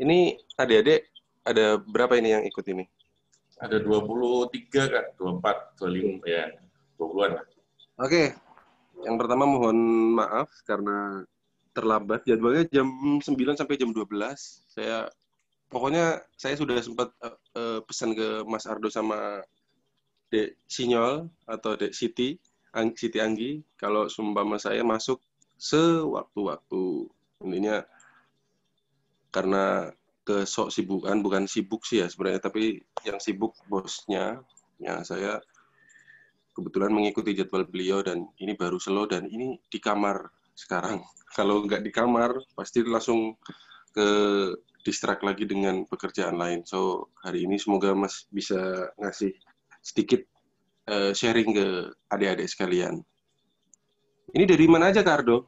Ini adik-adik ada berapa ini yang ikut ini? Ada 23 kan, 24, 25 ya, 20-an lah. Oke, yang pertama mohon maaf karena terlambat. Jadwalnya jam 9 sampai jam 12. Pokoknya saya sudah sempat pesan ke Mas Ardo sama Dek Sinyol atau Dek Siti Anggi, kalau seumpama saya masuk sewaktu-waktu. Intinya karena kesok sibukan, bukan sibuk sih ya sebenarnya, tapi yang sibuk bosnya. Ya, saya kebetulan mengikuti jadwal beliau dan ini baru slow dan ini di kamar sekarang. Kalau nggak di kamar, pasti langsung ke distract lagi dengan pekerjaan lain. So, hari ini semoga Mas bisa ngasih sedikit sharing ke adik-adik sekalian. Ini dari mana aja, Kak Ardo,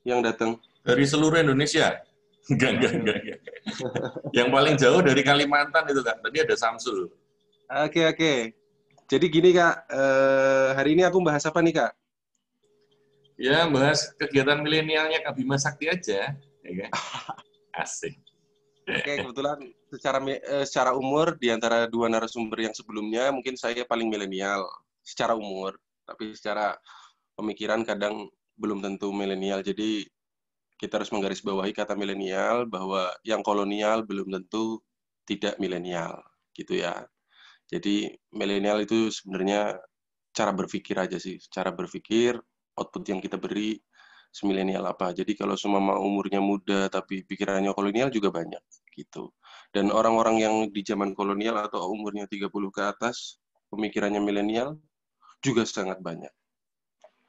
yang datang? Dari seluruh Indonesia. Enggak. Yang paling jauh dari Kalimantan itu kan, tadi ada Samsul. Oke, oke. Jadi gini, Kak, hari ini aku bahas apa nih, Kak? Ya, bahas kegiatan milenialnya Kak Bima Sakti aja. Ya kan? Asik. Oke, kebetulan secara umur di antara dua narasumber yang sebelumnya mungkin saya paling milenial secara umur, tapi secara pemikiran kadang belum tentu milenial. Jadi kita harus menggarisbawahi kata milenial bahwa yang kolonial belum tentu tidak milenial, gitu ya. Jadi milenial itu sebenarnya cara berpikir aja sih, cara berpikir, output yang kita beri semilenial apa. Jadi kalau semua umurnya muda tapi pikirannya kolonial juga banyak gitu. Dan orang-orang yang di zaman kolonial atau umurnya 30 ke atas, pemikirannya milenial juga sangat banyak.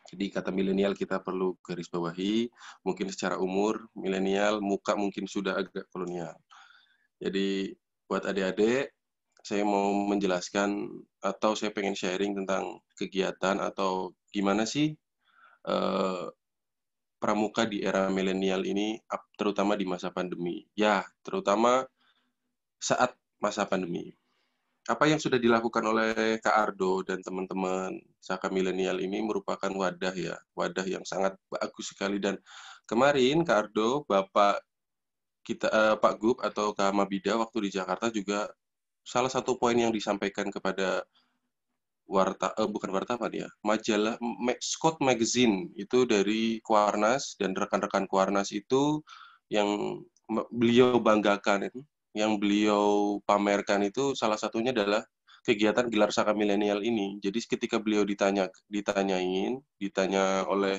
Jadi kata milenial kita perlu garis bawahi, mungkin secara umur milenial, muka mungkin sudah agak kolonial. Jadi buat adik-adik, saya mau menjelaskan atau saya pengen sharing tentang kegiatan atau gimana sih eh, pramuka di era milenial ini, terutama di masa pandemi. Ya, terutama saat masa pandemi. Apa yang sudah dilakukan oleh Kak Ardo dan teman-teman Saka Milenial ini merupakan wadah ya, wadah yang sangat bagus sekali. Dan kemarin Kak Ardo, Bapak kita Pak Gub atau Kak Mabida waktu di Jakarta juga salah satu poin yang disampaikan kepada bukan wartawan ya, majalah Scott Magazine itu dari Kuarnas dan rekan-rekan Kuarnas itu yang beliau banggakan itu, yang beliau pamerkan itu salah satunya adalah kegiatan gelar Saka Milenial ini. Jadi ketika beliau ditanya oleh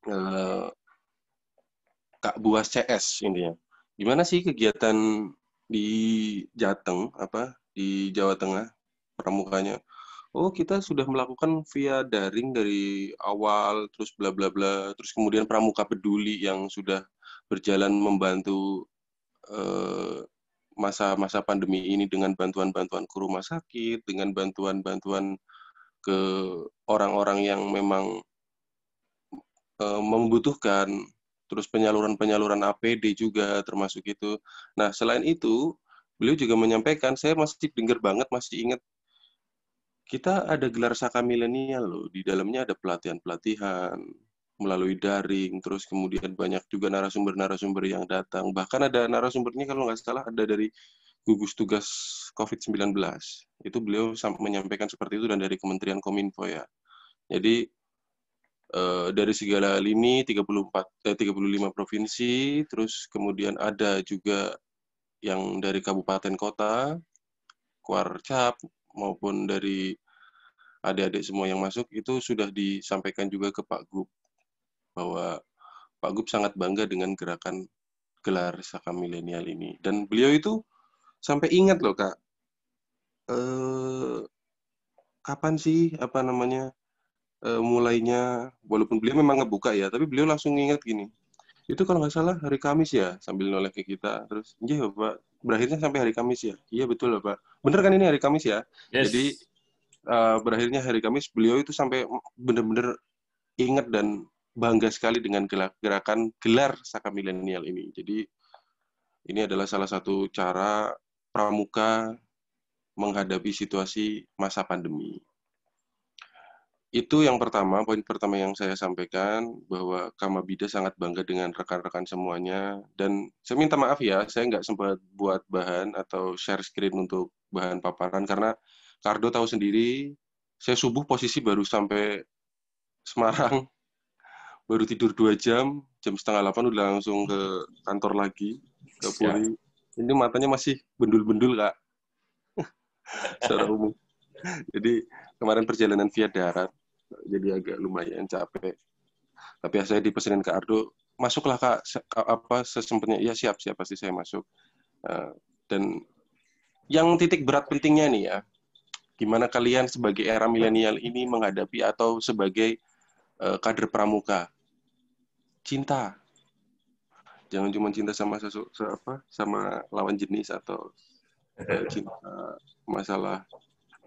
eh, Kak Buas CS ini ya, gimana sih kegiatan di Jateng apa di Jawa Tengah pramukanya? Oh, kita sudah melakukan via daring dari awal, terus bla bla bla, terus kemudian Pramuka Peduli yang sudah berjalan membantu masa-masa pandemi ini dengan bantuan-bantuan ke rumah sakit, dengan bantuan-bantuan ke orang-orang yang memang membutuhkan, terus penyaluran-penyaluran APD juga termasuk itu. Nah, selain itu, beliau juga menyampaikan, saya masih dengar banget, masih ingat kita ada gelar Saka Milenial loh. Di dalamnya ada pelatihan-pelatihan melalui daring, terus kemudian banyak juga narasumber-narasumber yang datang. Bahkan ada narasumbernya kalau nggak salah ada dari gugus tugas COVID-19. Itu beliau menyampaikan seperti itu dan dari Kementerian Kominfo ya. Jadi dari segala lini 35 provinsi, terus kemudian ada juga yang dari kabupaten kota, Kuarcap maupun dari adik-adik semua yang masuk itu sudah disampaikan juga ke Pak Gub bahwa Pak Gub sangat bangga dengan gerakan gelar Saka Milenial ini dan beliau itu sampai ingat loh Kak eh, kapan sih apa namanya mulainya walaupun beliau memang ngebuka ya tapi beliau langsung ingat gini itu kalau nggak salah hari Kamis ya sambil noleh ke kita terus iya Pak berakhirnya sampai hari Kamis ya iya betul Pak bener kan ini hari Kamis ya jadi Yes. berakhirnya hari Kamis beliau itu sampai benar-benar ingat dan bangga sekali dengan gerakan gelar Saka Milenial ini. Jadi ini adalah salah satu cara pramuka menghadapi situasi masa pandemi. Itu yang pertama, poin pertama yang saya sampaikan, bahwa Kamabida sangat bangga dengan rekan-rekan semuanya. Dan saya minta maaf ya, saya nggak sempat buat bahan atau share screen untuk bahan paparan, karena Kardo tahu sendiri, saya subuh posisi baru sampai Semarang, baru tidur 2 jam, jam setengah 8 udah langsung ke kantor lagi, ke Ya. Puri. Ini matanya masih bendul-bendul, Kak, secara umum. Jadi kemarin perjalanan via darat, jadi agak lumayan capek. Tapi saya dipesenin ke Ardo, masuklah Kak, apa sesempatnya. Iya siap pasti saya masuk. Dan yang titik berat pentingnya nih ya, gimana kalian sebagai era milenial ini menghadapi atau sebagai kader pramuka. Cinta, jangan cuma cinta sama sama lawan jenis atau cinta masalah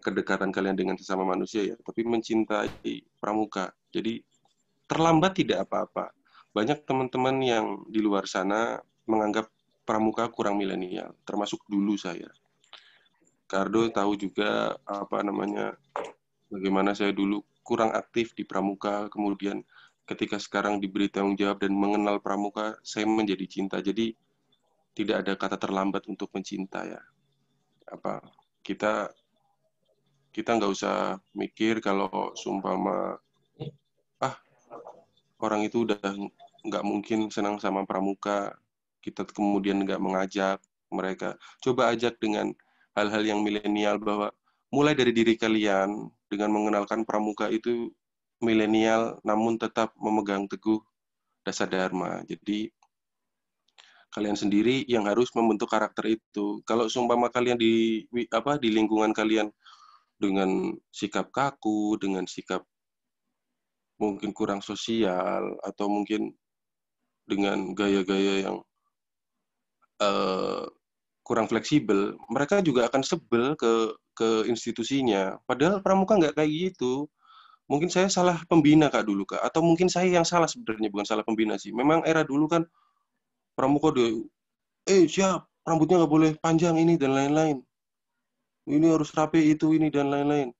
kedekatan kalian dengan sesama manusia ya, tapi mencintai pramuka. Jadi terlambat tidak apa-apa. Banyak teman-teman yang di luar sana menganggap pramuka kurang milenial, termasuk dulu saya. Kardo tahu juga bagaimana saya dulu kurang aktif di pramuka, kemudian ketika sekarang diberi tanggung jawab dan mengenal pramuka, saya menjadi cinta. Jadi tidak ada kata terlambat untuk mencinta ya. Kita kita nggak usah mikir kalau seumpama orang itu udah nggak mungkin senang sama pramuka, kita kemudian nggak mengajak mereka. Coba ajak dengan hal-hal yang milenial, bahwa mulai dari diri kalian dengan mengenalkan pramuka itu milenial, namun tetap memegang teguh dasar dharma. Jadi kalian sendiri yang harus membentuk karakter itu. Kalau seumpama kalian di lingkungan kalian dengan sikap kaku, dengan sikap mungkin kurang sosial, atau mungkin dengan gaya-gaya yang uh, kurang fleksibel, mereka juga akan sebel ke institusinya. Padahal pramuka nggak kayak gitu. Mungkin saya salah pembina Kak dulu Kak, atau mungkin saya yang salah sebenarnya, bukan salah pembina sih. Memang era dulu kan pramuka udah, siap, rambutnya nggak boleh panjang ini dan lain-lain. Ini harus rapi itu ini dan lain-lain.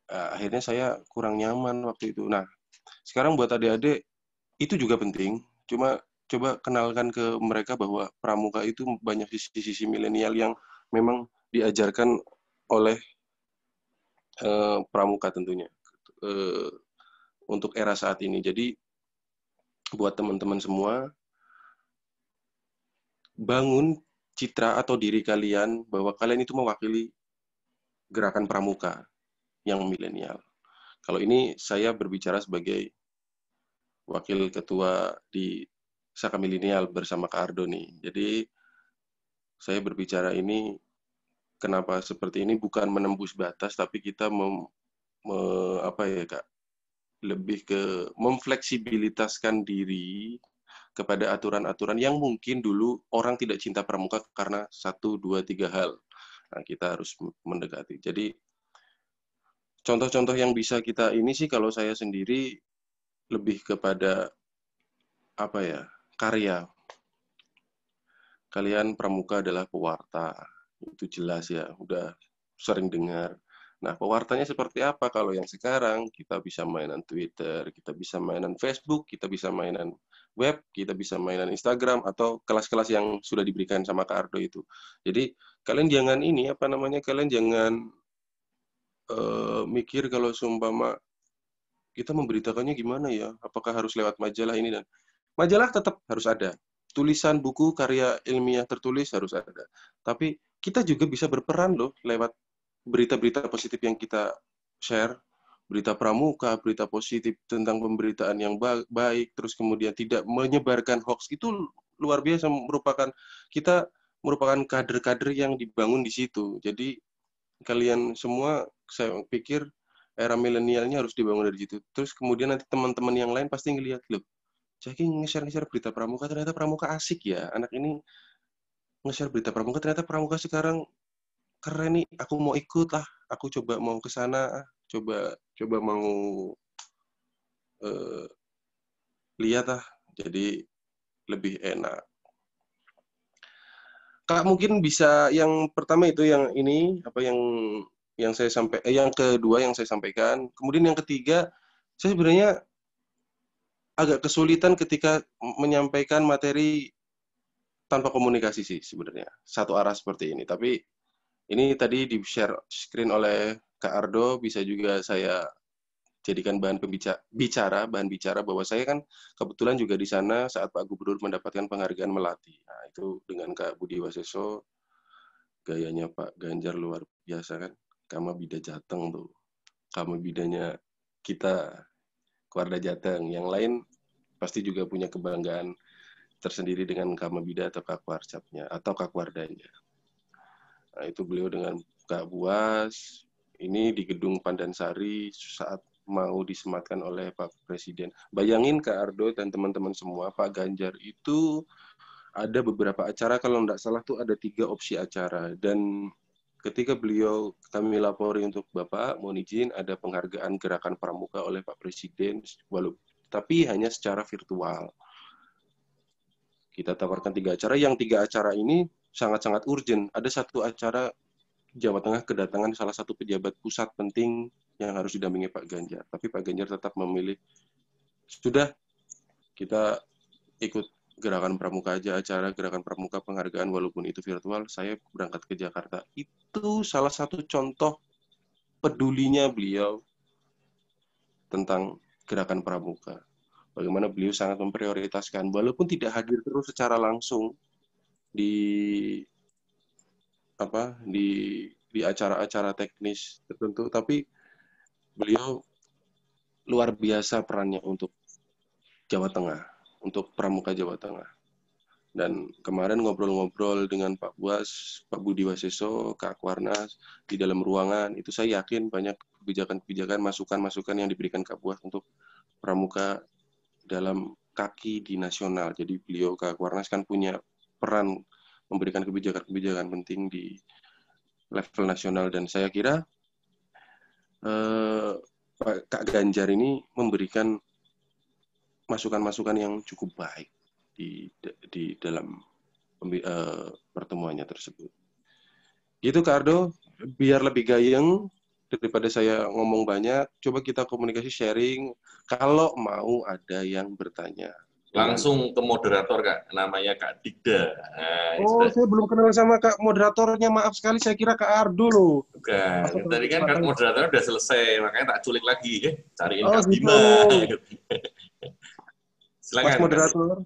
Akhirnya saya kurang nyaman waktu itu. Nah, sekarang buat adik-adik itu juga penting. Cuma coba kenalkan ke mereka bahwa pramuka itu banyak sisi-sisi milenial yang memang diajarkan oleh pramuka tentunya untuk era saat ini. Jadi buat teman-teman semua, bangun citra atau diri kalian bahwa kalian itu mewakili gerakan pramuka yang milenial. Kalau ini saya berbicara sebagai wakil ketua di Saka Milenial bersama Kak Ardo nih. Jadi saya berbicara ini kenapa seperti ini, bukan menembus batas, tapi kita Kak, lebih ke memfleksibilitaskan diri kepada aturan-aturan yang mungkin dulu orang tidak cinta pramuka karena 1, 2, 3 hal. Nah, kita harus mendekati. Jadi contoh-contoh yang bisa kita ini sih, kalau saya sendiri lebih kepada karya. Kalian pramuka adalah pewarta, itu jelas ya, udah sering dengar. Nah, pewartanya seperti apa? Kalau yang sekarang, kita bisa mainan Twitter, kita bisa mainan Facebook, kita bisa mainan web, kita bisa mainan Instagram, atau kelas-kelas yang sudah diberikan sama Kak Ardo itu. Jadi, kalian jangan kalian jangan mikir kalau seumpama kita memberitakannya gimana ya, apakah harus lewat majalah ini dan majalah tetap harus ada. Tulisan buku karya ilmiah tertulis harus ada. Tapi kita juga bisa berperan loh lewat berita-berita positif yang kita share, berita pramuka, berita positif tentang pemberitaan yang baik, terus kemudian tidak menyebarkan hoax. Itu luar biasa, kita merupakan kader-kader yang dibangun di situ. Jadi kalian semua, saya pikir era milenialnya harus dibangun dari situ. Terus kemudian nanti teman-teman yang lain pasti ngelihat, loh, jadi nge-share berita pramuka, ternyata pramuka asik ya. Anak ini nge-share berita pramuka, ternyata pramuka sekarang keren nih. Aku mau ikut lah. Aku coba mau ke sana, coba mau uh, lihat lah. Jadi lebih enak. Kak mungkin bisa yang pertama itu yang ini yang yang kedua yang saya sampaikan. Kemudian yang ketiga, saya sebenarnya agak kesulitan ketika menyampaikan materi tanpa komunikasi sih sebenarnya. Satu arah seperti ini. Tapi ini tadi di-share screen oleh Kak Ardo, bisa juga saya jadikan bahan bicara bahwa saya kan kebetulan juga di sana saat Pak Gubernur mendapatkan penghargaan Melati. Nah, itu dengan Kak Budi Waseso, gayanya Pak Ganjar luar biasa kan. Kama Bida Jateng tuh. Kama bidanya kita, Keluarga Jateng. Yang lain pasti juga punya kebanggaan tersendiri dengan Kama Bida atau Kak Warcapnya, atau Kak Wardanya. Nah, itu beliau dengan Kak Buas, ini di Gedung Pandansari saat mau disematkan oleh Pak Presiden. Bayangin Kak Ardo dan teman-teman semua, Pak Ganjar itu ada beberapa acara, kalau tidak salah tuh ada 3 opsi acara. Dan ketika beliau kami lapori untuk Bapak, mohon izin ada penghargaan Gerakan Pramuka oleh Pak Presiden, tapi hanya secara virtual. Kita tawarkan 3 acara, yang 3 acara ini sangat-sangat urgent. Ada satu acara Jawa Tengah kedatangan salah satu pejabat pusat penting yang harus didampingi Pak Ganjar. Tapi Pak Ganjar tetap memilih, sudah kita ikut Gerakan Pramuka aja, acara Gerakan Pramuka penghargaan walaupun itu virtual, saya berangkat ke Jakarta. Itu salah satu contoh pedulinya beliau tentang Gerakan Pramuka. Bagaimana beliau sangat memprioritaskan, walaupun tidak hadir terus secara langsung di acara-acara teknis tertentu, tapi beliau luar biasa perannya untuk Jawa Tengah, untuk Pramuka Jawa Tengah. Dan kemarin ngobrol-ngobrol dengan Pak Buas, Pak Budi Waseso, Kak Warnas di dalam ruangan, itu saya yakin banyak kebijakan-kebijakan, masukan-masukan yang diberikan Kak Buas untuk Pramuka dalam kaki di nasional. Jadi beliau, Kak Warnas kan punya peran memberikan kebijakan-kebijakan penting di level nasional, dan saya kira Kak Ganjar ini memberikan masukan-masukan yang cukup baik di dalam pertemuannya tersebut. Gitu Kak Ardo, biar lebih gayeng daripada saya ngomong banyak, coba kita komunikasi sharing, kalau mau ada yang bertanya. Langsung ke moderator, Kak. Namanya Kak Digda. Nah, saya belum kenal sama Kak moderatornya, maaf sekali, saya kira Kak Ardo loh. Bukan. Tadi kan Kak moderator udah selesai, makanya tak culik lagi. Cariin Kak gitu. Bima. Silakan. Mas moderator.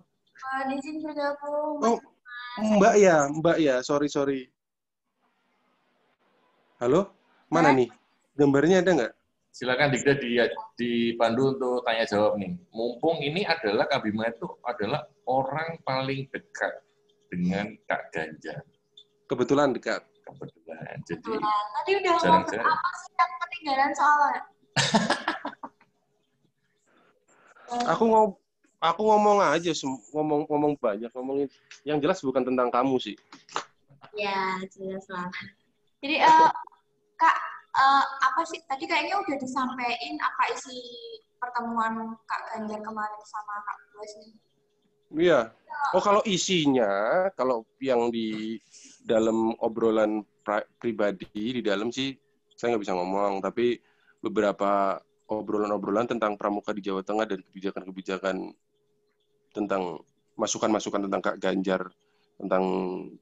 Izin bergabung. Oh, Mbak ya, sorry. Halo, mana nih? Gambarnya ada nggak? Silakan Digda dipandu untuk tanya jawab nih. Mumpung ini adalah Kak Bima itu adalah orang paling dekat dengan Kak Ganjar. Kebetulan dekat. Kebetulan. Jadi tadi udah ngomong apa sih yang ketinggalan soalnya? Aku ngomong aja, ngomong banyak, ngomongin yang jelas bukan tentang kamu sih. Ya, jelas lah. Jadi Kak, apa sih tadi kayaknya udah disampaikan apa isi pertemuan Kak Ganjar kemarin sama Kak Buas nih? Iya. Oh, kalau isinya, kalau yang di dalam obrolan pribadi di dalam sih saya nggak bisa ngomong, tapi beberapa obrolan-obrolan tentang pramuka di Jawa Tengah dan kebijakan-kebijakan tentang masukan-masukan tentang Kak Ganjar tentang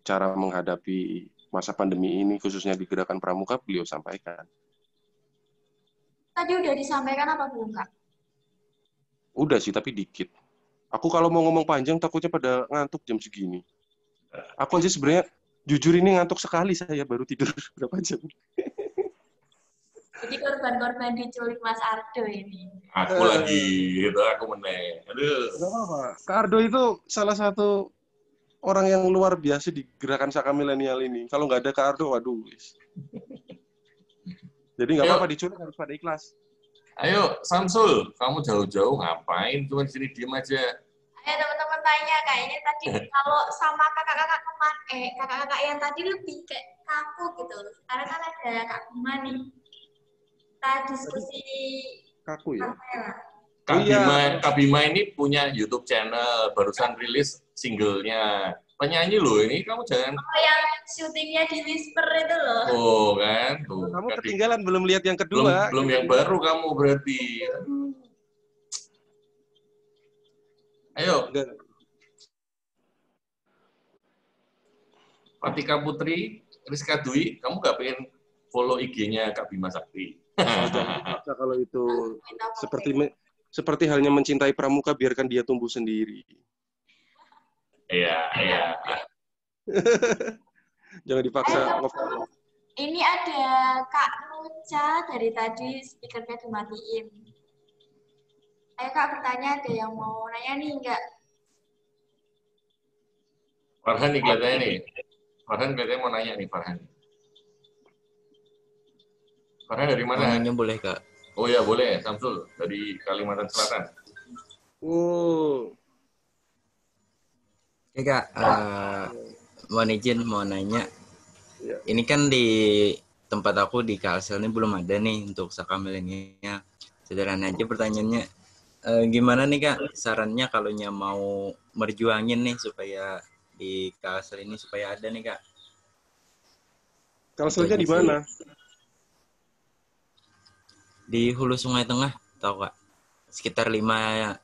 cara menghadapi masa pandemi ini, khususnya di Gerakan Pramuka, beliau sampaikan. Tadi udah disampaikan apa belum, Kak? Udah sih, tapi dikit. Aku kalau mau ngomong panjang, takutnya pada ngantuk jam segini. Aku aja sebenarnya, jujur ini ngantuk sekali, saya baru tidur berapa jam. Jadi korban-korban diculik Mas Ardo ini. Aku lagi, gitu, aku meneng. Aduh. Gak apa-apa. Kak Ardo itu salah satu orang yang luar biasa di gerakan Saka Milenial ini. Kalau nggak ada Kak Ardo, waduh. Jadi nggak apa-apa, diculik harus pada ikhlas. Ayo, Samsul, kamu jauh-jauh ngapain? Cuma di sini diem aja. Ayo teman-teman tanya, kayaknya tadi kalau sama kakak-kakak kemarin, kakak-kakak yang tadi lebih kayak kaku gitu. Sekarang kan ada Kak Bima nih. Kita diskusi. Kaku ya? Kak Bima ini punya YouTube channel, barusan rilis singlenya. penyanyi loh ini, kamu jangan. Oh, yang syutingnya di Whisper itu loh. Oh kan, tuh. Kamu ketinggalan belum lihat yang kedua. Belum yang baru kamu berarti. Ayo. Enggak. Fatika Putri, Rizka Dwi, kamu nggak pengen follow IG-nya Kak Bima Sakti? Oh, jangan dipaksa kalau itu. Seperti halnya mencintai pramuka, biarkan dia tumbuh sendiri. Iya. Jangan dipaksa nge-follow. Ini ada Kak Nuca, dari tadi speakernya dimatiin. Ayo Kak, bertanya, ada yang mau nanya nih enggak? Farhan nih kelihatannya nih. Farhan kelihatannya mau nanya nih, Farhan. Farhan dari mana? Nanya boleh, Kak. Oh ya, boleh. Samsul, dari Kalimantan Selatan. Oke, Kak. Mohon izin mau nanya. Ya. Ini kan di tempat aku di Kalsel ini belum ada nih untuk Saka milenial. Sederhana aja pertanyaannya. Gimana nih, Kak, sarannya kalau mau merjuangin nih supaya di Kalsel ini supaya ada nih, Kak? Kalselnya di mana? Di Hulu Sungai Tengah, tahu Kak? Sekitar 5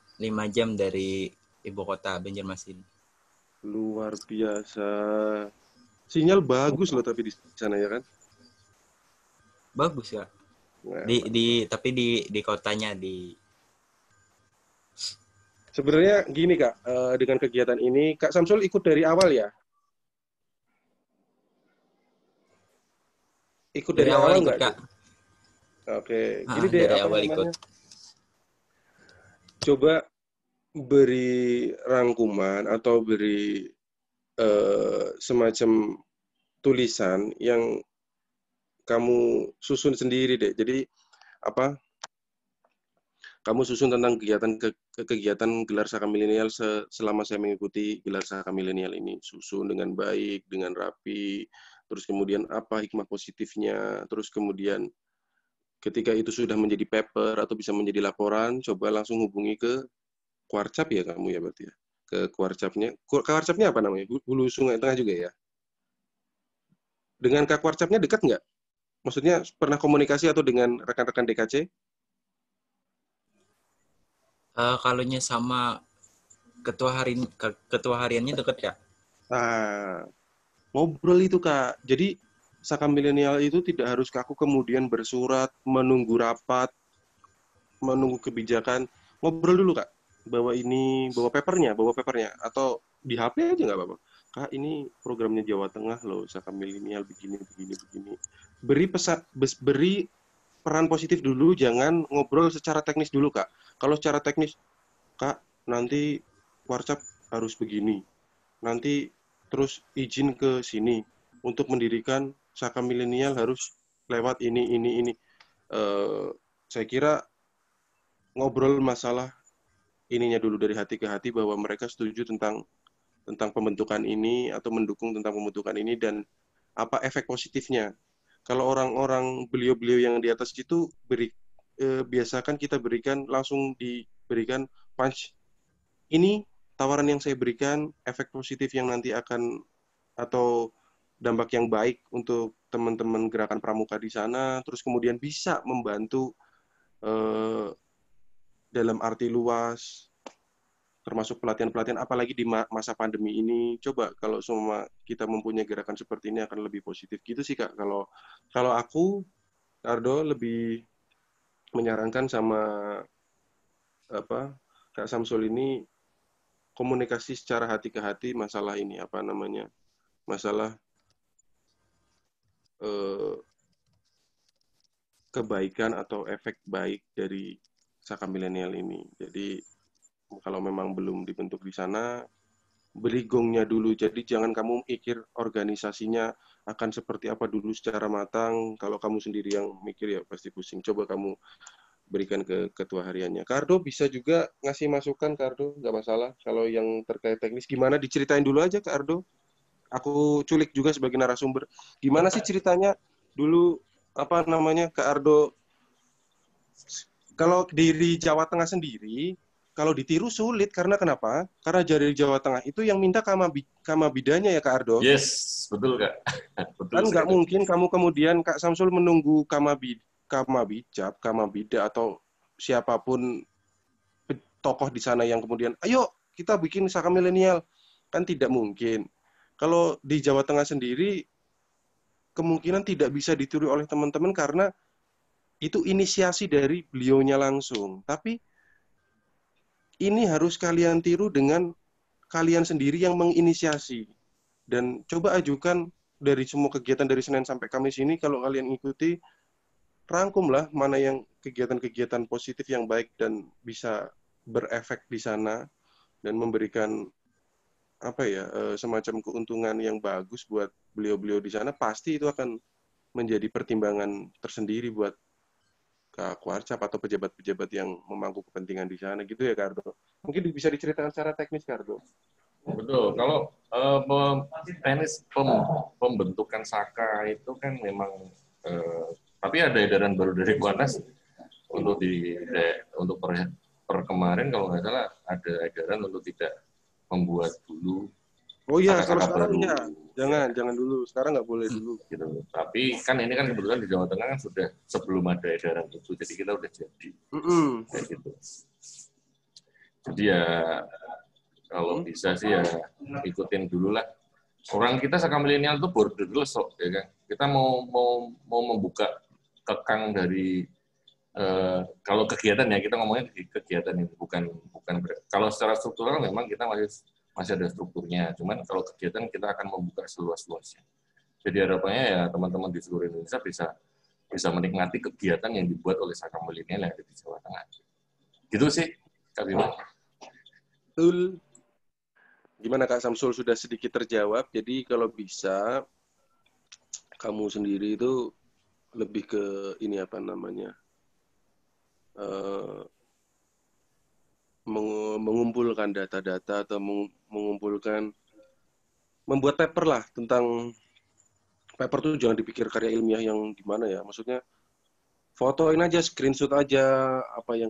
jam dari ibu kota Banjarmasin. Luar biasa. Sinyal bagus loh tapi di sana ya kan? Bagus, Kak. Nah, Tapi di kotanya di. Sebenarnya gini Kak, dengan kegiatan ini Kak Samsul ikut dari awal ya? Ikut dari awal ikut, nggak? Kak. Oke, gini deh dari apa awal namanya? ikut. Coba beri rangkuman atau beri semacam tulisan yang kamu susun sendiri deh. Jadi apa? Kamu susun tentang kegiatan gelar Saka Milenial selama saya mengikuti gelar Saka Milenial ini. Susun dengan baik, dengan rapi. Terus kemudian apa hikmah positifnya. Terus kemudian ketika itu sudah menjadi paper atau bisa menjadi laporan, coba langsung hubungi ke Kuarcap ya kamu ya berarti ya. Ke Kuarcapnya. Kuarcapnya apa namanya? Hulu Sungai Tengah juga ya? Dengan Kak Kuarcapnya dekat nggak? Maksudnya pernah komunikasi atau dengan rekan-rekan DKC? Kalaunya sama ketua hariannya deket, Kak. Ngobrol itu Kak. Jadi Saka Milenial itu tidak harus kaku kemudian bersurat, menunggu rapat, menunggu kebijakan. Ngobrol dulu Kak. Bawa papernya. Atau di HP aja nggak apa-apa. Kak, ini programnya Jawa Tengah loh, Saka Milenial begini. Beri peran positif dulu, jangan ngobrol secara teknis dulu Kak. Kalau secara teknis, Kak, nanti Kuarcap harus begini. Nanti terus izin ke sini untuk mendirikan Saka Milenial harus lewat ini. Saya kira ngobrol masalah ininya dulu dari hati ke hati bahwa mereka setuju tentang pembentukan ini atau mendukung tentang pembentukan ini dan apa efek positifnya. Kalau orang-orang beliau-beliau yang di atas itu biasakan kita langsung diberikan punch. Ini tawaran yang saya berikan, efek positif yang nanti akan atau dampak yang baik untuk teman-teman gerakan pramuka di sana, terus kemudian bisa membantu dalam arti luas, termasuk pelatihan-pelatihan, apalagi di masa pandemi ini. Coba kalau semua kita mempunyai gerakan seperti ini akan lebih positif. Gitu sih Kak. Kalau aku, Ardo, lebih menyarankan sama Kak Samsul ini komunikasi secara hati ke hati masalah ini, masalah kebaikan atau efek baik dari Saka Milenial ini. Jadi kalau memang belum dibentuk di sana, beri gongnya dulu. Jadi jangan kamu mikir organisasinya akan seperti apa dulu secara matang. Kalau kamu sendiri yang mikir ya pasti pusing. Coba kamu berikan ke ketua hariannya. Kardo bisa juga ngasih masukan, Kardo, nggak masalah. Kalau yang terkait teknis, gimana diceritain dulu aja, Kardo. Aku culik juga sebagai narasumber. Gimana sih ceritanya dulu, Kak Ardo, kalau di Jawa Tengah sendiri, kalau ditiru sulit karena kenapa? Karena dari Jawa Tengah itu yang minta kamabidanya ya Kak Ardo. Yes, betul Kak. Betul Kan nggak sekali. mungkin kamu kemudian Kak Samsul menunggu kamabijab, kamabida atau siapapun tokoh di sana yang kemudian, ayo kita bikin saka milenial. Kan tidak mungkin. Kalau di Jawa Tengah sendiri, kemungkinan tidak bisa ditiru oleh teman-teman karena itu inisiasi dari beliaunya langsung. Tapi ini harus kalian tiru dengan kalian sendiri yang menginisiasi. Dan coba ajukan dari semua kegiatan dari Senin sampai Kamis ini, kalau kalian ikuti, rangkumlah mana yang kegiatan-kegiatan positif yang baik dan bisa berefek di sana dan memberikan semacam keuntungan yang bagus buat beliau-beliau di sana. Pasti itu akan menjadi pertimbangan tersendiri buat Kak Warcap atau pejabat-pejabat yang memangku kepentingan di sana gitu ya Kardo. Mungkin bisa diceritakan secara teknis Kardo. Betul. Kalau pembentukan saka itu kan memang tapi ada edaran baru dari Kuarnas untuk per kemarin kalau nggak salah ada edaran untuk tidak membuat dulu. Oh iya, kalau saka-saka sekarang baru. iya. Jangan dulu. Sekarang nggak boleh dulu. Gitu. Tapi kan ini kan kebetulan di Jawa Tengah kan sudah sebelum ada edaran itu, jadi kita udah jadi kayak gitu. Jadi ya kalau bisa sih ya ikutin dulu lah. Orang kita saka milenial itu borderless kok, ya kan. Kita mau membuka kekang dari kalau kegiatan ya kita ngomongnya kegiatan ini bukan kalau secara struktural memang kita masih ada strukturnya. Cuman kalau kegiatan kita akan membuka seluas-luasnya. Jadi harapannya ya teman-teman di seluruh Indonesia bisa menikmati kegiatan yang dibuat oleh saka milenial yang ada di Jawa Tengah. Gitu sih, Kak Bima. Betul. Gimana Kak Samsul, sudah sedikit terjawab. Jadi kalau bisa kamu sendiri itu lebih ke ini mengumpulkan data-data atau membuat paper lah tentang paper tuh jangan dipikir karya ilmiah yang gimana ya. Maksudnya fotoin aja, screenshot aja apa yang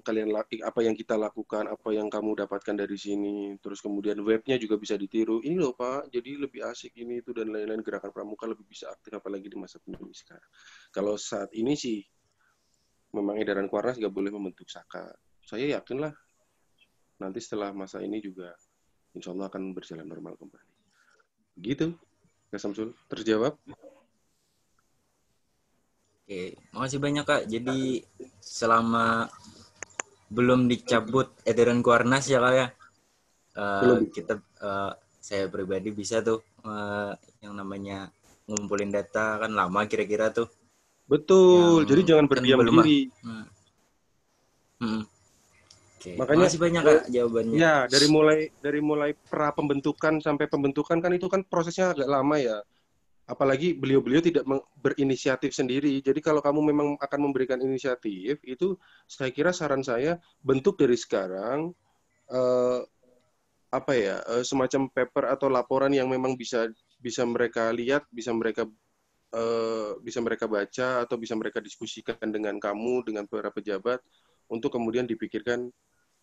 kita lakukan, apa yang kamu dapatkan dari sini. Terus kemudian webnya juga bisa ditiru. Ini loh Pak, jadi lebih asik ini itu dan lain-lain, gerakan pramuka lebih bisa aktif apalagi di masa pandemi sekarang. Kalau saat ini sih memang edaran Kuarnas nggak boleh membentuk saka. Saya yakin lah nanti setelah masa ini juga insya Allah akan berjalan normal kembali. Gitu, Kak Samsul. Terjawab? Oke, makasih banyak Kak. Jadi selama belum dicabut edaran Kuarnas ya Kak ya, saya pribadi bisa tuh yang namanya ngumpulin data kan lama kira-kira tuh. Betul, jadi jangan berdiam diri. Oke, makanya makasih banyak Kak jawabannya. Ya, dari mulai pra pembentukan sampai pembentukan kan itu kan prosesnya agak lama ya. Apalagi beliau-beliau tidak berinisiatif sendiri. Jadi kalau kamu memang akan memberikan inisiatif, itu saya kira saran saya bentuk dari sekarang semacam paper atau laporan yang memang bisa mereka lihat, bisa mereka baca atau bisa mereka diskusikan dengan kamu, dengan para pejabat untuk kemudian dipikirkan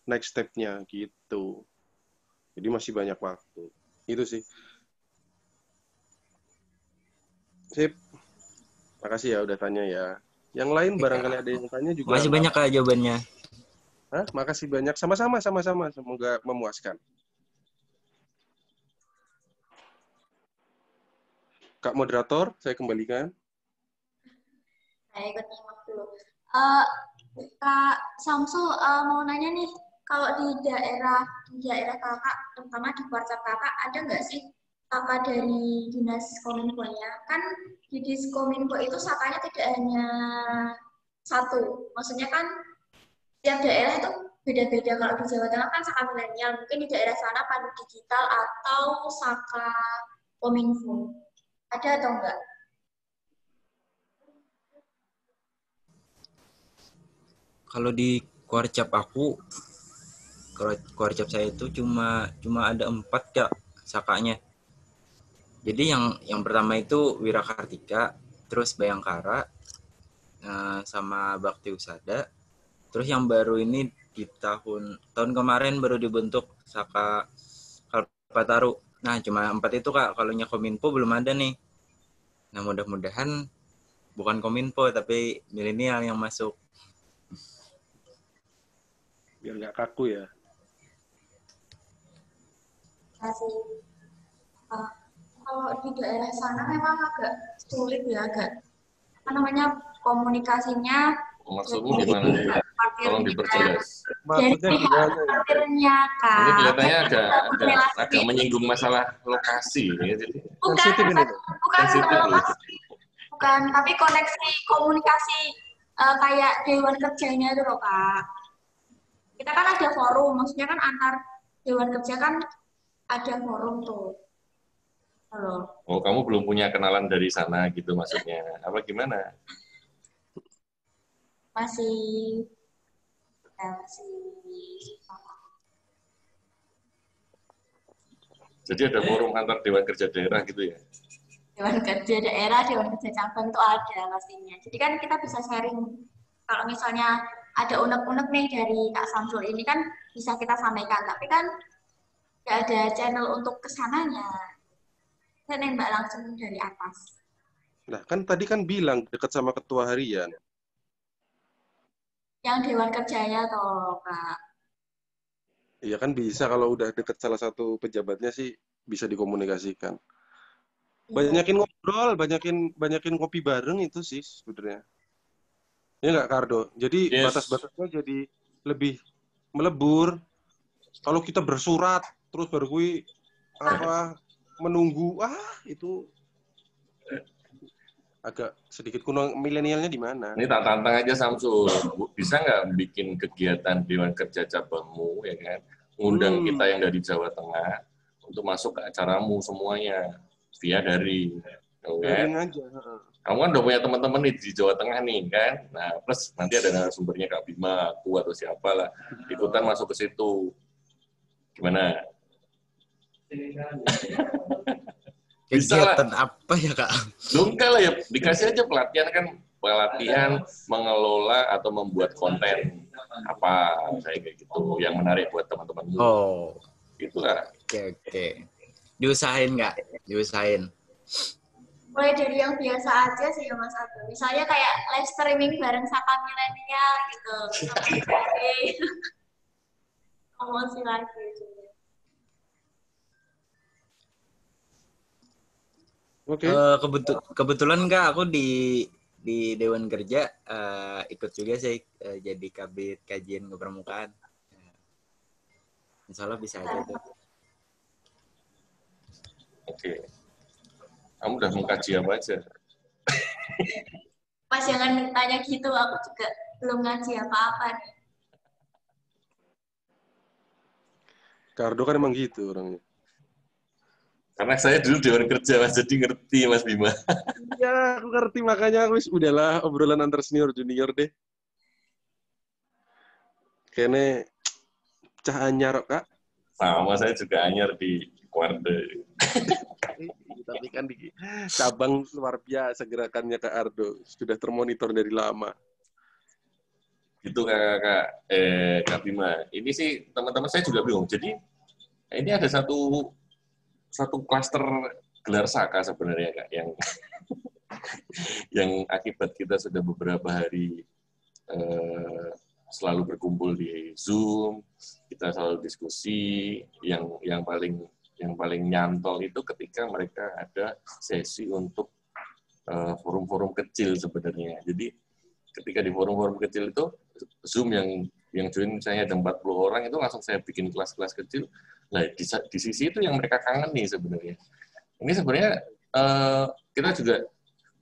next step-nya gitu. Jadi masih banyak waktu. Itu sih. Sip. Makasih ya udah tanya ya. Yang lain barangkali ada yang tanya juga. Makasih banyak Kak jawabannya. Hah? Makasih banyak. Sama-sama. Semoga memuaskan. Kak moderator, saya kembalikan. Saya ikut nyimak dulu. Kak Samsul mau nanya nih, kalau di daerah kakak, terutama di Kuarcap kakak, ada nggak sih saka dari dinas Kominfo-nya? Kan di Diskominfo itu sakanya tidak hanya satu. Maksudnya kan tiap daerah itu beda-beda. Kalau di Jawa Tengah kan saka milenial, mungkin di daerah sana pandu digital atau saka Kominfo. Ada atau enggak? Kalau di Kuarcap saya itu cuma ada 4 Kak sakanya. Jadi yang pertama itu Wirakartika, terus Bayangkara, sama Bakti Usada. Terus yang baru ini di tahun kemarin baru dibentuk Saka Kalpataru. Nah, cuma 4 itu Kak, kalau Kominfo belum ada nih. Nah, mudah-mudahan bukan Kominfo tapi milenial yang masuk. Biar nggak kaku ya. Masih kalau di daerah sana memang agak sulit ya, agak apa namanya komunikasinya. Maksudmu gimana? Tolong diperjelas. Maksudnya gimana? Parkirnya Kak. Ini kelihatannya agak menyinggung masalah lokasi. Ya. Bukan, tapi koneksi komunikasi kayak Dewan Kerjanya itu loh Kak. Kita kan ada forum, maksudnya kan antar Dewan Kerja kan ada forum tuh. Halo. Oh, kamu belum punya kenalan dari sana gitu maksudnya? Apa gimana? Masih. Jadi ada forum antar Dewan Kerja daerah gitu ya? Dewan Kerja daerah, Dewan Kerja cabang itu ada pastinya. Jadi kan kita bisa sharing. Kalau misalnya ada unek-unek nih dari Kak Samsul ini kan bisa kita sampaikan. Tapi kan nggak ada channel untuk kesananya. Saya nembak langsung dari atas. Nah, kan tadi kan bilang dekat sama ketua harian. Yang Dewan Kerjanya toh, Kak. Iya kan bisa kalau udah dekat salah satu pejabatnya sih bisa dikomunikasikan. Banyakin ngobrol, banyakin kopi bareng itu sih sebenarnya. Ya nggak Kardo? Jadi batas-batasnya jadi lebih melebur. Kalau kita bersurat terus baru menunggu itu agak sedikit kuno. Milenialnya di mana? Ini tak tantang aja Samsul, bisa nggak bikin kegiatan Dewan Kerja cabangmu ya kan, ngundang kita yang dari Jawa Tengah untuk masuk ke acaramu semuanya via daring. Daring aja. Kamu kan udah punya teman-teman nih di Jawa Tengah nih kan, nah plus nanti ada narasumbernya Kak Bima, aku atau siapa lah, ikutan masuk ke situ. Gimana? Kegiatan apa ya Kak? Enggak lah ya, dikasih aja pelatihan mengelola atau membuat konten apa kayak gitu yang menarik buat teman-temanmu. Oh, itulah. Oke. Diusahain nggak? Diusahain. Mulai dari yang biasa aja sih ya Mas Ardo. Misalnya kayak live streaming bareng Saka Milenial gitu. Promosi lagi juga. Oke. Kebetulan Kak, aku di Dewan Kerja ikut juga sih jadi kabit kajian kepermukaan. Insya Allah bisa aja tuh. Oke. Kamu udah mengkaji apa aja? Mas jangan tanya gitu, aku juga belum ngaji apa-apa nih. Kardo kan emang gitu orangnya. Karena saya dulu Dewan Kerja, Mas, jadi ngerti Mas Bima. Iya, aku ngerti, makanya aku udahlah obrolan antar senior junior deh. Kayaknya cah anyar, Kak. Sama, saya juga anyar di Kuarde. Tapi kan di cabang luar biasa gerakannya Kak Ardo. Sudah termonitor dari lama. Gitu Kak Bima. Ini sih teman-teman saya juga bingung. Jadi ini ada satu klaster gelar Saka sebenarnya Kak yang akibat kita sudah beberapa hari selalu berkumpul di Zoom, kita selalu diskusi, yang paling nyantol itu ketika mereka ada sesi untuk forum-forum kecil sebenarnya. Jadi ketika di forum-forum kecil itu Zoom yang join misalnya ada 40 orang itu langsung saya bikin kelas-kelas kecil. Nah, di sisi itu yang mereka kangen nih sebenarnya. Ini sebenarnya kita juga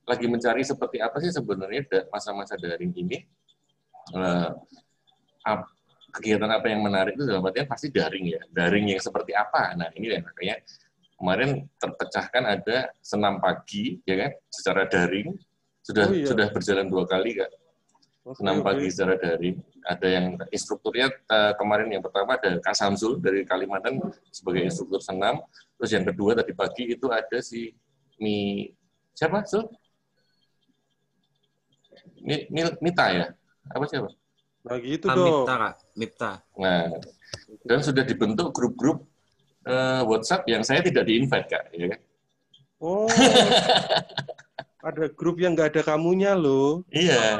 lagi mencari seperti apa sih sebenarnya masa-masa daring ini. Kegiatan apa yang menarik itu dalam artian pasti daring ya. Daring yang seperti apa? Nah, ini ya makanya kemarin terpecahkan ada senam pagi ya kan secara daring sudah berjalan 2 kali Kak. Senam pagi secara daring. Ada yang instrukturnya kemarin yang pertama ada Kak Samsul dari Kalimantan sebagai instruktur senam. Terus yang kedua tadi pagi itu ada si siapa? Sul? Mita ya? Apa siapa? Nah gitu dong. MIPTA, Kak. MIPTA. Nah, dan sudah dibentuk grup-grup WhatsApp yang saya tidak di-invite, Kak. Ya kan? Oh, ada grup yang nggak ada kamunya loh. Iya.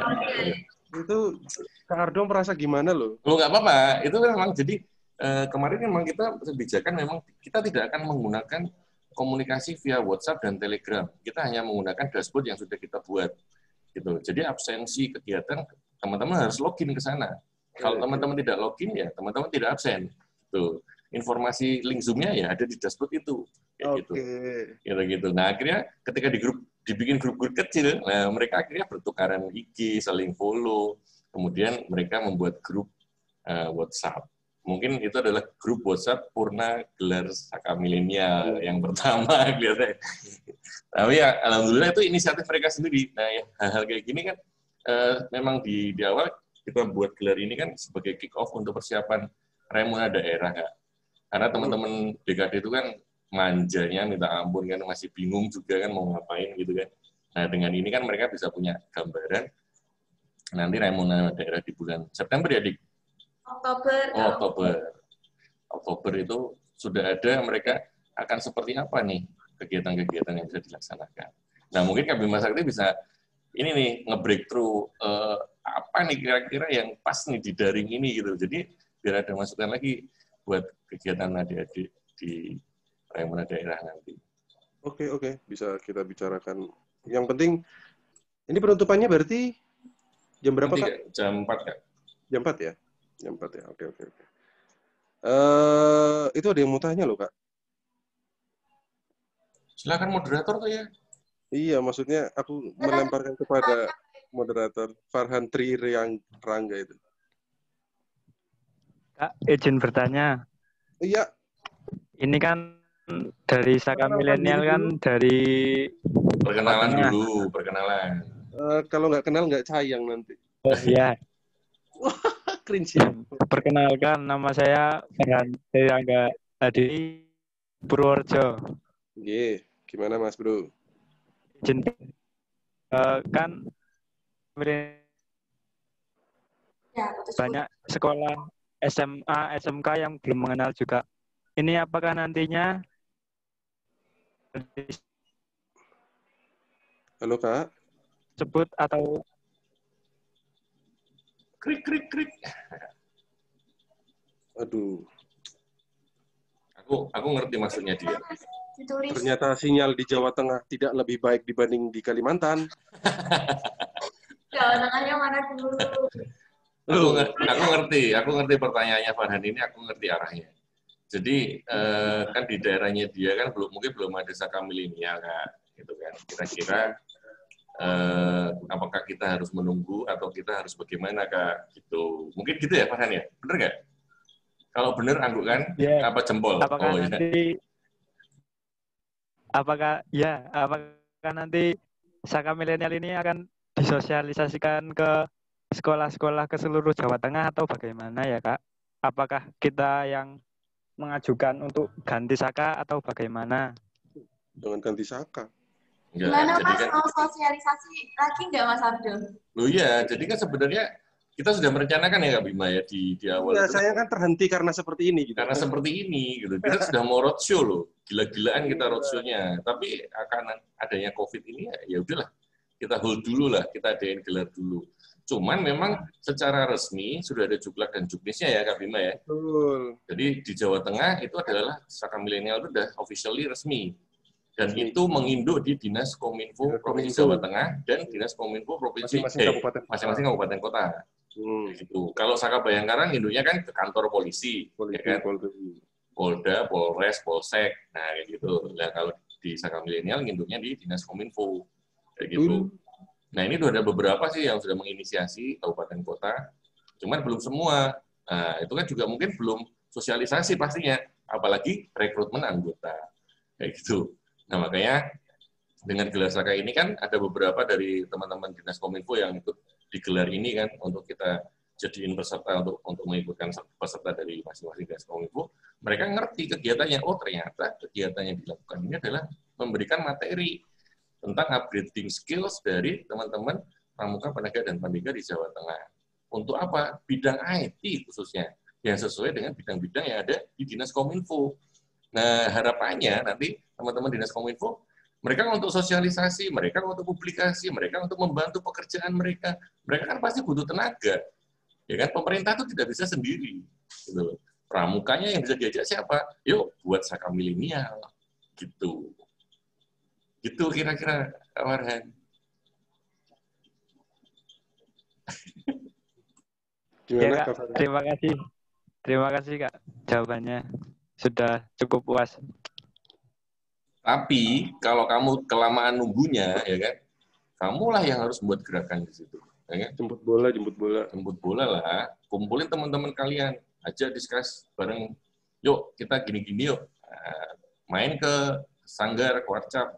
Itu Kak Ardo merasa gimana loh? Loh nggak apa-apa. Itu kan memang jadi kemarin memang kita kebijakan memang kita tidak akan menggunakan komunikasi via WhatsApp dan Telegram. Kita hanya menggunakan dashboard yang sudah kita buat. Gitu. Jadi absensi kegiatan teman-teman harus login ke sana. Kalau teman-teman tidak login ya teman-teman tidak absen. Tuh. Informasi link Zoom-nya ya ada di dashboard itu. Kayak gitu. Nah, akhirnya ketika dibikin grup-grup kecil, nah mereka akhirnya bertukaran IG, saling follow. Kemudian mereka membuat grup WhatsApp. Mungkin itu adalah grup WhatsApp Purna Gelar Saka Milenial yang pertama kelihatannya. Tapi ya alhamdulillah itu inisiatif mereka sendiri. Nah, ya, hal-hal kayak gini kan memang di awal kita buat gelar ini kan sebagai kick off untuk persiapan Remuna daerah, Kak. Karena teman-teman DKD itu kan manjanya minta ampun kan, masih bingung juga kan mau ngapain gitu kan. Nah, dengan ini kan mereka bisa punya gambaran nanti Remuna daerah di bulan September ya, Dik? Oktober itu sudah ada mereka akan seperti apa nih kegiatan-kegiatan yang bisa dilaksanakan. Nah, mungkin Kak Bima Sakti bisa ini nih nge-breakthrough apa nih kira-kira yang pas nih di daring ini gitu. Jadi biar ada masukan lagi buat kegiatan adik-adik di Remuna daerah nanti. Oke, bisa kita bicarakan. Yang penting ini penutupannya berarti jam berapa, nanti, Kak? Jam 4, Kak. Jam 4 ya? Jam 4 ya. Oke. Itu ada yang mau tanya loh, Kak. Silakan moderator tuh ya. Iya, maksudnya aku melemparkan kepada moderator Farhan Tri Rangga itu. Kak, izin bertanya. Iya. Ini kan dari Saka Milenial kan dari perkenalan. Kalau nggak kenal nggak sayang nanti. Oh iya. Cringe. Perkenalkan, nama saya Farhan Tri Rangga di Purworejo. Gimana Mas Bro? Izin kan banyak sekolah SMA, SMK yang belum mengenal juga. Ini apakah nantinya? Halo Kak. Sebut atau krik. Aduh. Aku ngerti maksudnya dia. Ternyata sinyal di Jawa Tengah tidak lebih baik dibanding di Kalimantan. Jawa Tengahnya mana dulu? Aku ngerti pertanyaannya Farhan ini, aku ngerti arahnya. Jadi kan di daerahnya dia kan mungkin belum ada Saka Milenial, Kak, gitu kan. Kira-kira apakah kita harus menunggu atau kita harus bagaimana, Kak? Gitu. Mungkin gitu ya Farhan ya? Bener nggak? Kalau bener angguk kan? Yeah. Apa jempol? Apakah nanti apakah nanti Saka Milenial ini akan disosialisasikan ke sekolah-sekolah ke seluruh Jawa Tengah atau bagaimana ya, Kak? Apakah kita yang mengajukan untuk ganti Saka atau bagaimana? Jangan ganti Saka. Gimana Mas, mau sosialisasi lagi nggak Mas Ardo? Loh iya, jadi kan sebenarnya kita sudah merencanakan ya Kak Bima ya di awal. Ya, saya kan terhenti karena seperti ini gitu. Karena seperti ini gitu. Kita sudah mau roadshow loh. Gila-gilaan kita roadshow-nya. Tapi akan adanya COVID ini ya udahlah. Kita hold dulu lah, kita adain gelar dulu. Cuman memang secara resmi sudah ada juklak dan juknisnya ya Kak Bima ya. Betul. Jadi di Jawa Tengah itu adalah Saka Milenial itu sudah officially resmi. Dan itu menginduk di Dinas Kominfo Provinsi Jawa Tengah dan Dinas Kominfo Provinsi masing-masing kabupaten kota. Gitu. Kalau Saka Bayangkara induknya kan ke kantor polisi, ya kan? Polda, Polres, Polsek. Nah, kayak gitu. Nah, kalau di Saka Milenial induknya di Dinas Kominfo. Kayak gitu. Nah, ini udah ada beberapa sih yang sudah menginisiasi kabupaten kota. Cuman belum semua. Nah, itu kan juga mungkin belum sosialisasi pastinya, apalagi rekrutmen anggota. Kayak gitu. Nah, makanya dengan gelar Saka ini kan ada beberapa dari teman-teman Dinas Kominfo yang ikut digelar ini kan untuk kita jadiin peserta untuk mengikutkan peserta dari masing-masing Dinas Kominfo. Mereka ngerti kegiatannya. Oh, ternyata kegiatan yang dilakukan ini adalah memberikan materi tentang upgrading skills dari teman-teman pramuka, penegak, dan pandega di Jawa Tengah. untuk apa? Bidang IT khususnya, yang sesuai dengan bidang-bidang yang ada di Dinas Kominfo. Nah, harapannya nanti teman-teman Dinas Kominfo, mereka untuk sosialisasi, mereka untuk publikasi, mereka untuk membantu pekerjaan mereka. Mereka kan pasti butuh tenaga. Ya kan, pemerintah itu tidak bisa sendiri. Gitu. Pramukanya yang bisa diajak siapa? Yuk, buat Saka Milenial. Gitu. Gitu kira-kira, Kak Warhan. Ya, Kak. Terima kasih. Terima kasih, Kak. Jawabannya sudah cukup puas. Tapi kalau kamu kelamaan nunggunya, ya kan, kamulah yang harus membuat gerakan di situ. Ya kan? Jemput bola. Jemput bola lah. Kumpulin teman-teman kalian, aja diskus bareng. Yuk, kita gini-gini yuk. Nah, main ke Sanggar, Warcap,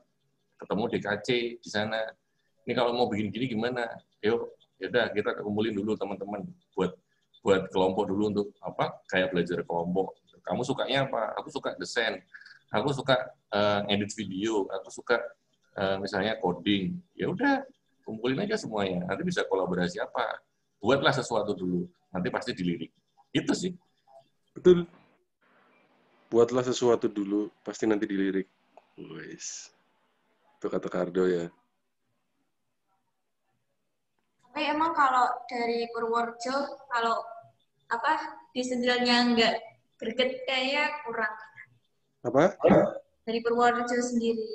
ketemu DKC di sana. Ini kalau mau bikin gini gimana? Yuk, yaudah kita kumpulin dulu teman-teman buat kelompok dulu untuk apa? Kayak belajar kelompok. Kamu sukanya apa? Aku suka desain. Aku suka edit video. Aku suka misalnya coding. Ya udah, kumpulin aja semuanya. Nanti bisa kolaborasi apa? Buatlah sesuatu dulu. Nanti pasti dilirik. Itu sih. Betul. Buatlah sesuatu dulu, pasti nanti dilirik. Wes. Itu kata Kardo ya. Tapi emang kalau dari Purworejo, kalau apa di sendirinya nggak greget kayaknya kurang. Apa? Dari Purworejo sendiri.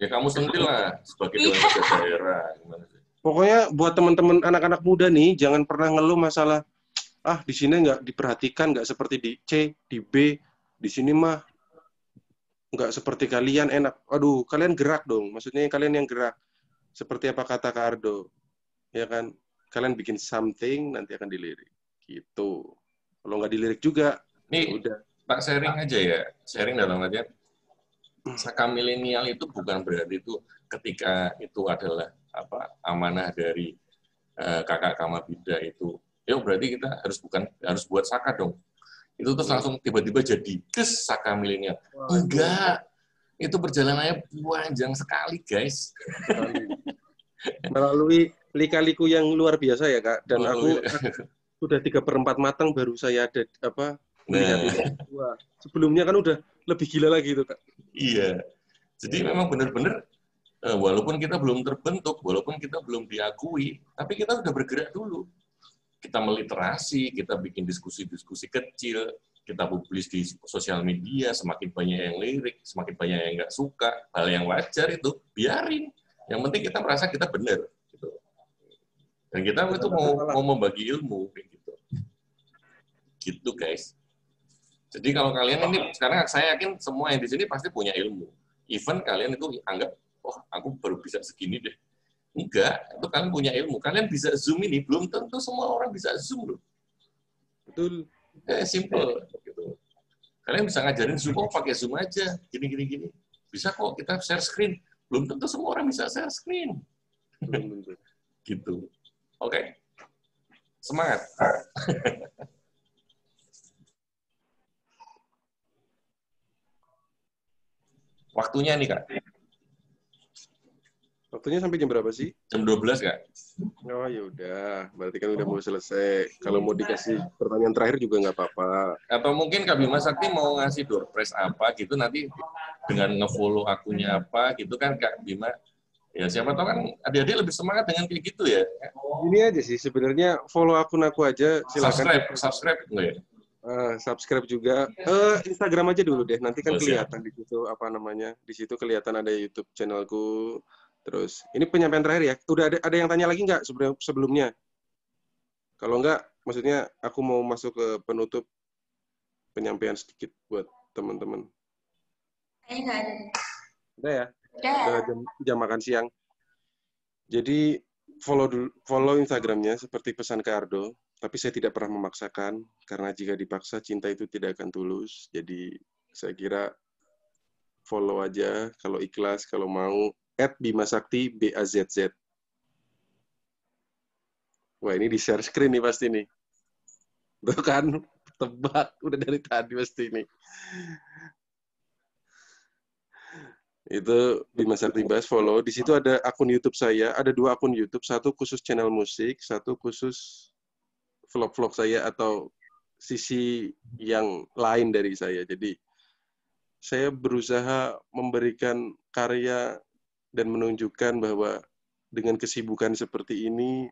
Ya kamu sendiri lah sebagai dewan kerja daerah. Gimana sih? Pokoknya buat teman-teman anak-anak muda nih, jangan pernah ngeluh masalah di sini nggak diperhatikan, nggak seperti di C, di B, di sini mah nggak seperti kalian enak. Aduh, kalian gerak dong. Maksudnya kalian yang gerak. Seperti apa kata Kak Ardo. Ya kan? Kalian bikin something, nanti akan dilirik. Gitu. Kalau nggak dilirik juga, nih udah. Pak sharing aja ya. Sharing dalam artian Saka Milenial itu bukan berarti itu ketika itu adalah apa amanah dari kakak Kamabida itu. Ya berarti kita harus buat Saka dong. Itu terus langsung tiba-tiba jadi Saka Milenial. Enggak. Itu perjalanannya panjang sekali, guys. Melalui lika-liku yang luar biasa ya, Kak. Dan aku sudah 3/4 matang baru saya ada melihat itu. Wah, sebelumnya kan udah lebih gila lagi itu, Kak. Iya. Jadi memang benar-benar walaupun kita belum terbentuk, walaupun kita belum diakui, tapi kita sudah bergerak dulu. Kita meliterasi, kita bikin diskusi-diskusi kecil, kita publis di sosial media, semakin banyak yang lirik, semakin banyak yang nggak suka, hal yang wajar itu, biarin. Yang penting kita merasa kita benar. Gitu. Dan kita itu mau membagi ilmu. Gitu. Gitu, guys. Jadi kalau kalian ini, sekarang saya yakin semua yang di sini pasti punya ilmu. Even kalian itu anggap, aku baru bisa segini deh. Enggak, itu kalian punya ilmu. Kalian bisa Zoom ini, belum tentu semua orang bisa Zoom loh. Betul. Simple. Gitu. Kalian bisa ngajarin Zoom, pakai Zoom aja, gini. Bisa kok kita share screen. Belum tentu semua orang bisa share screen. Gitu. Oke. Semangat. Waktunya nih, Kak. Waktunya sampai jam berapa sih? Jam 12, Kak. Oh, ya udah. Berarti kan udah mau selesai. Kalau mau dikasih pertanyaan terakhir juga nggak apa-apa. Atau mungkin Kak Bima Sakti mau ngasih door prize apa gitu, nanti dengan nge-follow akunnya apa gitu kan, Kak Bima. Ya, siapa tahu kan adik-adik lebih semangat dengan kayak gitu ya. Ini aja sih, sebenarnya follow akun aku aja. Silakan. Subscribe enggak ya? Subscribe juga. Instagram aja dulu deh. Nanti kan kelihatan di situ Di situ kelihatan ada YouTube channelku. Terus ini penyampaian terakhir ya. Udah ada yang tanya lagi nggak sebelumnya? Kalau nggak, maksudnya aku mau masuk ke penutup penyampaian sedikit buat teman-teman. Kayaknya nggak ada. Udah ya? Udah. Jam makan siang. Jadi follow Instagramnya seperti pesan ke Ardo. Tapi saya tidak pernah memaksakan, karena jika dipaksa, cinta itu tidak akan tulus. Jadi, saya kira follow aja, kalau ikhlas, kalau mau, @bimasakti, BAZZ. Wah, ini di share screen nih pasti nih. Tuh kan, tebak, udah dari tadi pasti nih. Itu Bima Sakti Bas, follow. Di situ ada akun YouTube saya, ada 2 akun YouTube, satu khusus channel musik, satu khusus vlog-vlog saya atau sisi yang lain dari saya. Jadi saya berusaha memberikan karya dan menunjukkan bahwa dengan kesibukan seperti ini,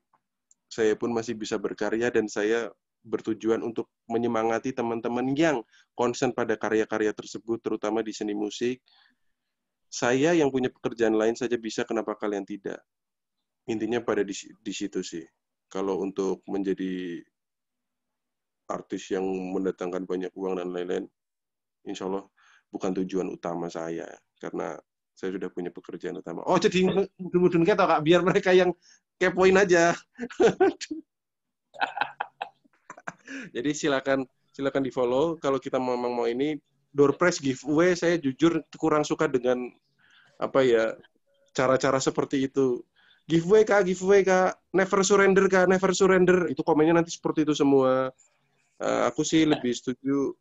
saya pun masih bisa berkarya dan saya bertujuan untuk menyemangati teman-teman yang concern pada karya-karya tersebut, terutama di seni musik. Saya yang punya pekerjaan lain saja bisa, kenapa kalian tidak? Intinya pada di situ sih. Kalau untuk menjadi artis yang mendatangkan banyak uang dan lain-lain, insya Allah bukan tujuan utama saya. Karena saya sudah punya pekerjaan utama. Oh, jadi mudun-mudun kita, Kak, biar mereka yang kepoin aja. Jadi silakan di-follow. Kalau kita memang mau ini, door prize giveaway, saya jujur kurang suka dengan cara-cara seperti itu. Giveaway kak, never surrender. Itu komennya nanti seperti itu semua. Aku sih lebih setuju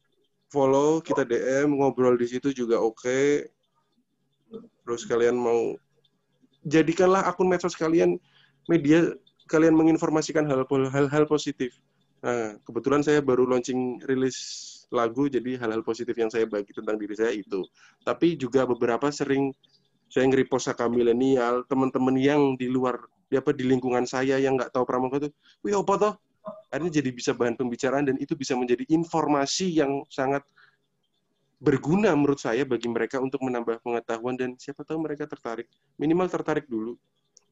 follow, kita DM, ngobrol di situ juga oke. Terus kalian mau jadikanlah akun medsos kalian media kalian menginformasikan hal-hal positif. Nah, kebetulan saya baru launching rilis lagu, jadi hal-hal positif yang saya bagi tentang diri saya itu. Tapi juga beberapa sering saya nge-repost Saka Milenial, teman-teman yang di luar, di lingkungan saya yang nggak tahu pramuka itu, wih apa toh? Akhirnya jadi bisa bahan pembicaraan dan itu bisa menjadi informasi yang sangat berguna menurut saya bagi mereka untuk menambah pengetahuan dan siapa tahu mereka tertarik. Minimal tertarik dulu.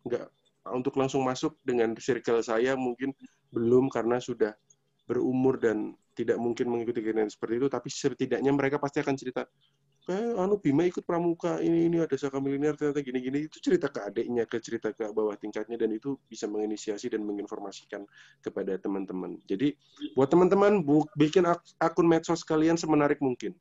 Nggak untuk langsung masuk dengan circle saya mungkin belum karena sudah berumur dan tidak mungkin mengikuti kegiatan seperti itu, tapi setidaknya mereka pasti akan cerita, Bima ikut pramuka, ini ada Saka Milenial, ternyata gini-gini, itu cerita ke adiknya, cerita ke bawah tingkatnya, dan itu bisa menginisiasi dan menginformasikan kepada teman-teman. Jadi, buat teman-teman, bikin akun medsos kalian semenarik mungkin.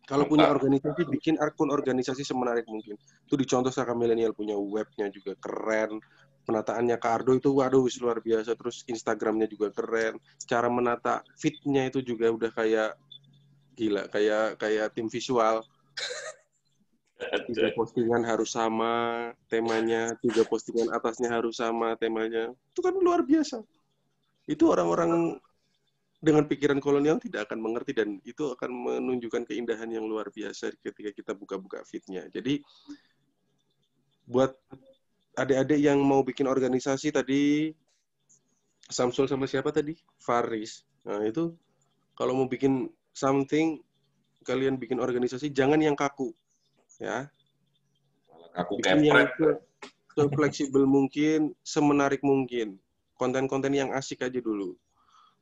Kalau punya organisasi, bikin akun organisasi semenarik mungkin. Itu dicontoh Saka Milenial, punya webnya juga keren. Penataannya Kak Ardo itu, waduh, luar biasa. Terus Instagramnya juga keren. Cara menata feed-nya itu juga udah kayak gila, kayak tim visual. 3 postingan harus sama temanya, 3 postingan atasnya harus sama temanya. Itu kan luar biasa. Itu orang-orang dengan pikiran kolonial tidak akan mengerti dan itu akan menunjukkan keindahan yang luar biasa ketika kita buka-buka feed-nya. Jadi buat adik-adik yang mau bikin organisasi tadi, Samsul sama siapa tadi? Faris. Nah itu kalau mau bikin something, kalian bikin organisasi, jangan yang kaku. Ya. Kaku bikin yang se-fleksibel mungkin, semenarik mungkin. Konten-konten yang asik aja dulu.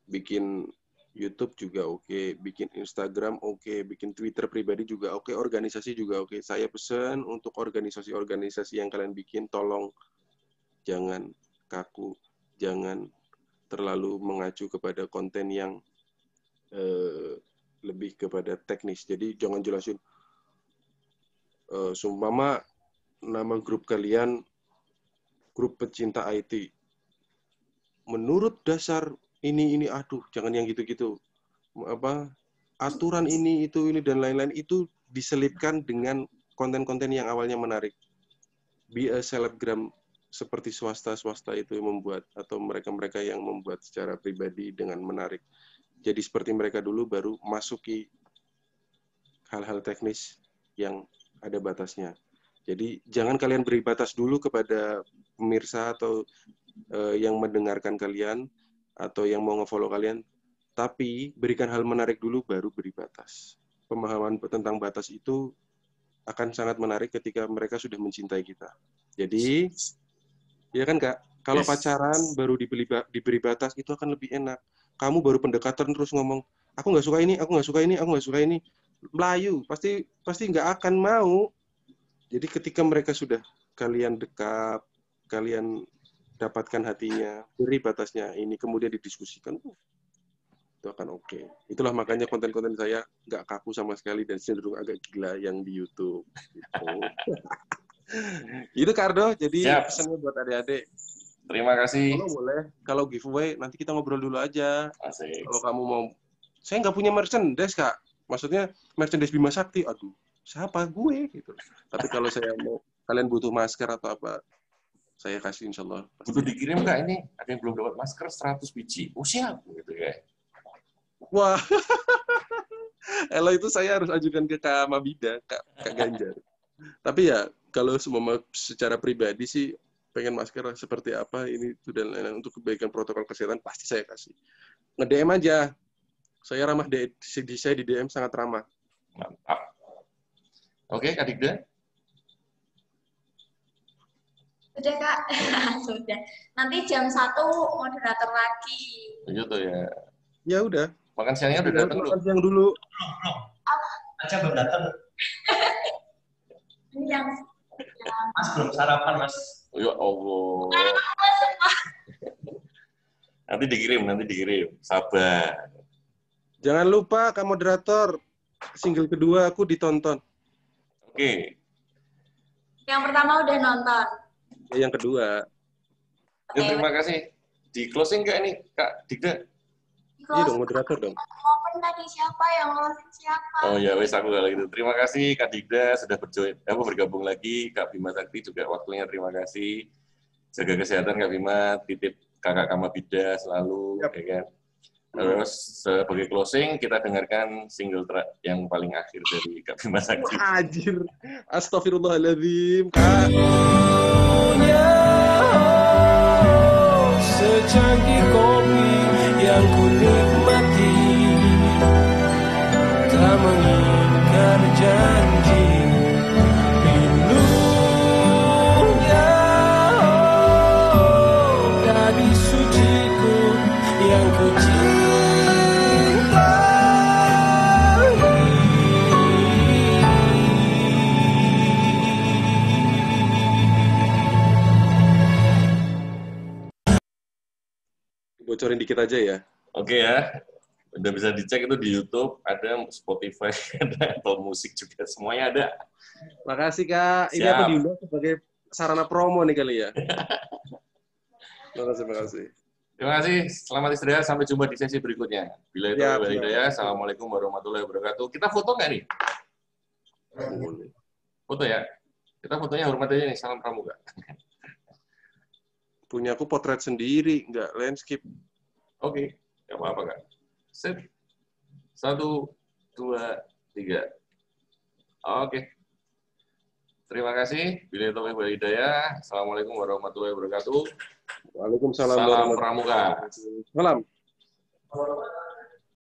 Bikin YouTube juga oke, bikin Instagram oke, bikin Twitter pribadi juga oke, organisasi juga oke. Saya pesan untuk organisasi-organisasi yang kalian bikin, tolong jangan kaku, jangan terlalu mengacu kepada konten yang lebih kepada teknis. Jadi jangan jelasin, sumpama nama grup kalian, grup pecinta IT. Menurut dasar ini aduh jangan yang gitu-gitu, aturan ini dan lain-lain itu diselipkan dengan konten-konten yang awalnya menarik. Be a selebgram seperti swasta itu yang membuat, atau mereka yang membuat secara pribadi dengan menarik. Jadi seperti mereka dulu baru masuki hal-hal teknis yang ada batasnya. Jadi jangan kalian beri batas dulu kepada pemirsa atau yang mendengarkan kalian atau yang mau nge-follow kalian, tapi berikan hal menarik dulu baru beri batas. Pemahaman tentang batas itu akan sangat menarik ketika mereka sudah mencintai kita. Jadi, ya kan Kak, kalau pacaran baru diberi batas itu akan lebih enak. Kamu baru pendekatan terus ngomong, aku nggak suka ini, aku nggak suka ini, Melayu, pasti nggak akan mau. Jadi ketika mereka sudah kalian dekat, kalian dapatkan hatinya, beri batasnya ini, kemudian didiskusikan, itu akan oke. Itulah makanya konten-konten saya nggak kaku sama sekali dan cenderung agak gila yang di YouTube. Itu Kardo, jadi pesannya buat adik-adik. Terima kasih. Kalau boleh, kalau giveaway nanti kita ngobrol dulu aja. Asik. Kalau kamu mau, saya nggak punya merchandise Kak. Maksudnya merchandise Bima Sakti, aduh, siapa gue gitu. Tapi kalau saya mau kalian butuh masker atau apa, saya kasih insya Allah. Butuh dikirim nggak ini? Ada yang belum dapat masker 100 biji. Oh siap gitu ya. Wah, kalau itu saya harus ajukan ke Kak Mabida, Kak Ganjar. Tapi ya kalau semua secara pribadi sih pengen masker seperti apa ini itu dan lain-lain untuk kebaikan protokol kesehatan pasti saya kasih. Nge-DM aja. Saya ramah saya di DM sangat ramah. Mantap. Oke, Kak Digda. Sudah Kak, sudah. Nanti jam 1 moderator lagi. Gitu ya. Ya udah. Makan siangnya udah datang belum? Makan siang dulu. Aja belum datang. Ini yang Mas belum sarapan, Mas. Ya Allah. Nanti dikirim. Sabar. Jangan lupa Kak moderator, single kedua aku ditonton. Oke. yang pertama udah nonton. Yang kedua. Ya, terima kasih. Di closing nggak ini, Kak Digda? Iya dong, moderator dong. Momen tadi siapa yang closing siapa? Oh ya, wes aku kalau gitu. Terima kasih Kak Digda sudah bergabung lagi. Kak Bima Sakti juga waktunya terima kasih. Jaga kesehatan Kak Bima, titip kakak Kamabida selalu, ya kan. Terus sebagai closing kita dengarkan single track yang paling akhir dari Kak Bima Sakti. Anjir. Astagfirullahaladzim, Kak. Secangkir kopi yang ku nikmati, tak mengingkar janji. Rindunya gadis suciku yang ku Bocorin dikit aja ya. Oke ya. Udah bisa dicek itu di YouTube, ada Spotify, ada Apple Music juga, semuanya ada. Makasih Kak. Ini Siap. aku diundang sebagai sarana promo nih kali ya. Makasih. Terima kasih. Selamat istirahat. Sampai jumpa di sesi berikutnya. Bila itu hidayah. Assalamualaikum warahmatullahi wabarakatuh. Kita foto nggak nih? Foto ya. Kita fotonya hormat aja nih. Salam pramuka. Punya aku potret sendiri, nggak landscape. Oke. Nggak apa-apa, Kak. Sip. 1, 2, 3. Oke. Terima kasih. Bila itu hidayah. Assalamualaikum warahmatullahi wabarakatuh. Waalaikumsalam. Salam pramuka. Salam.